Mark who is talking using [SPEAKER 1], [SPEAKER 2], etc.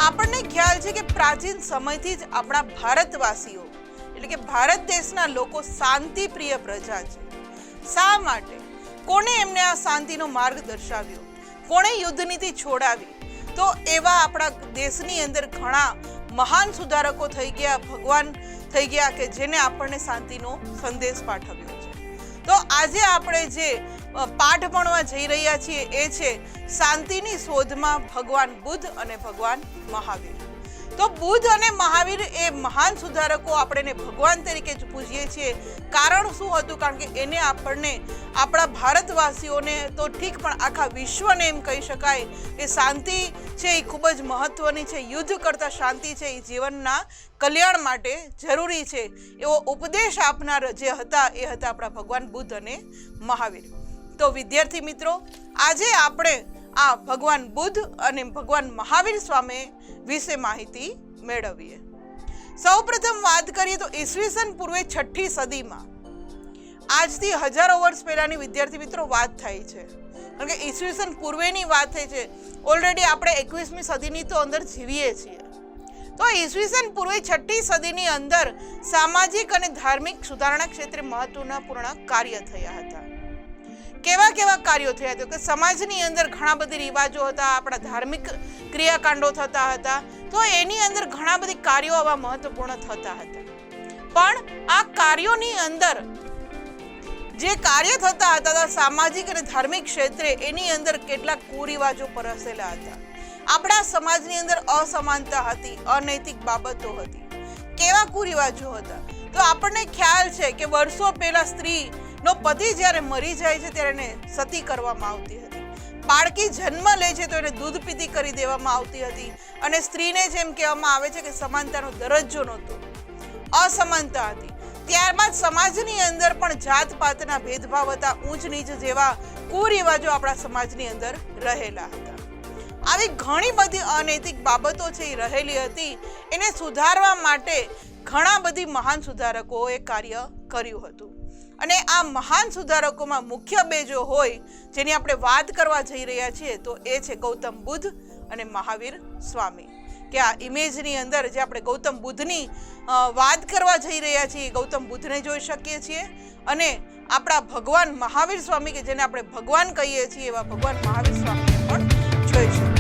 [SPEAKER 1] આપણને ખ્યાલ છે કે પ્રાચીન સમયથી જ આપણા ભારતવાસીઓ એટલે કે ભારત દેશના લોકો શાંતિ પ્રિય પ્રજા છે. શા માટે? કોણે એમને આ શાંતિનો માર્ગ દર્શાવ્યો? કોણે યુદ્ધ નીતિ છોડાવી? તો એવા આપણા દેશની અંદર ઘણા મહાન સુધારકો થઈ ગયા, ભગવાન થઈ ગયા કે જેને આપણને શાંતિનો સંદેશ પાઠવ્યો છે. તો આજે આપણે જે પાઠ ભણવા જઈ રહ્યા છીએ એ છે શાંતિની શોધમાં ભગવાન બુદ્ધ અને ભગવાન મહાવીર. તો બુદ્ધ અને મહાવીર એ મહાન સુધારકો આપણે ભગવાન તરીકે જ પૂજીએ છીએ. કારણ શું હતું? કારણ કે એને આપણને આપણા ભારતવાસીઓને તો ઠીક પણ આખા વિશ્વને એમ કહી શકાય કે શાંતિ છે એ ખૂબ જ મહત્વની છે. યુદ્ધ કરતાં શાંતિ છે એ જીવનના કલ્યાણ માટે જરૂરી છે એવો ઉપદેશ આપનાર જે હતા એ હતા આપણા ભગવાન બુદ્ધ અને મહાવીર. તો વિદ્યાર્થી મિત્રો, આજે આપણે આ ભગવાન બુદ્ધ અને ભગવાન મહાવીર સ્વામી વિશે માહિતી મેળવીએ. સૌપ્રથમ વાત કરીએ તો ઈસવીસન પૂર્વે 6ઠી સદીમાં, આજથી હજારો વર્ષ પહેલાની વિદ્યાર્થી મિત્રો વાત થાય છે, કારણ કે ઈસવીસન પૂર્વેની વાત થઈ છે. ઓલરેડી આપણે 21મી સદીની તો અંદર જીવીએ છીએ. તો ઈસવીસન પૂર્વે 6ઠી સદીની અંદર સામાજિક અને ધાર્મિક સુધારણા ક્ષેત્રે મહત્વપૂર્ણ કાર્ય થયા હતા. કેવા કેવા કાર્યો થયા હતા? કે સમાજની અંદર ઘણા બધી રિવાજો હતા, આપણા ધાર્મિક ક્રિયાકાંડો થતા હતા. તો એની અંદર ઘણા બધી કાર્યો આવા મહત્વપૂર્ણ થતા હતા. પણ આ કાર્યોની અંદર જે કાર્ય થતા હતા સામાજિક અને ધાર્મિક ક્ષેત્રે, એની અંદર કેટલાક કુરિવાજો પરસેલા હતા. આપણા સમાજની અંદર અસમાનતા હતી, અનૈતિક બાબતો હતી. કેવા કુરિવાજો હતા? તો આપણને ખ્યાલ છે કે વર્ષો પહેલા સ્ત્રીનો પતિ જ્યારે મરી જાય છે ત્યારે એને સતી કરવામાં આવતી હતી. બાળકી જન્મ લે છે તો એને દૂધ પીતી કરી દેવામાં આવતી હતી. અને સ્ત્રીને જેમ કહેવામાં આવે છે કે સમાનતાનો દરજ્જો નહોતો, અસમાનતા હતી. ત્યારબાદ સમાજની અંદર પણ જાતપાતના ભેદભાવ હતા, ઊંચ નીચ જેવા કુરિવાજો આપણા સમાજની અંદર રહેલા હતા. આવી ઘણી બધી અનૈતિક બાબતો છે એ રહેલી હતી. એને સુધારવા માટે ઘણા બધી મહાન સુધારકોએ કાર્ય કર્યું હતું. અને આ મહાન સુધારકોમાં મુખ્ય બે જો હોય જેની આપણે વાત કરવા જઈ રહ્યા છીએ તો એ છે ગૌતમ બુદ્ધ અને મહાવીર સ્વામી. કે આ ઇમેજની અંદર જે આપણે ગૌતમ બુદ્ધની વાત કરવા જઈ રહ્યા છીએ, ગૌતમ બુદ્ધને જોઈ શકીએ છીએ અને આપણા ભગવાન મહાવીર સ્વામી કે જેને આપણે ભગવાન કહીએ છીએ એવા ભગવાન મહાવીર સ્વામીને પણ જોઈ શકીએ.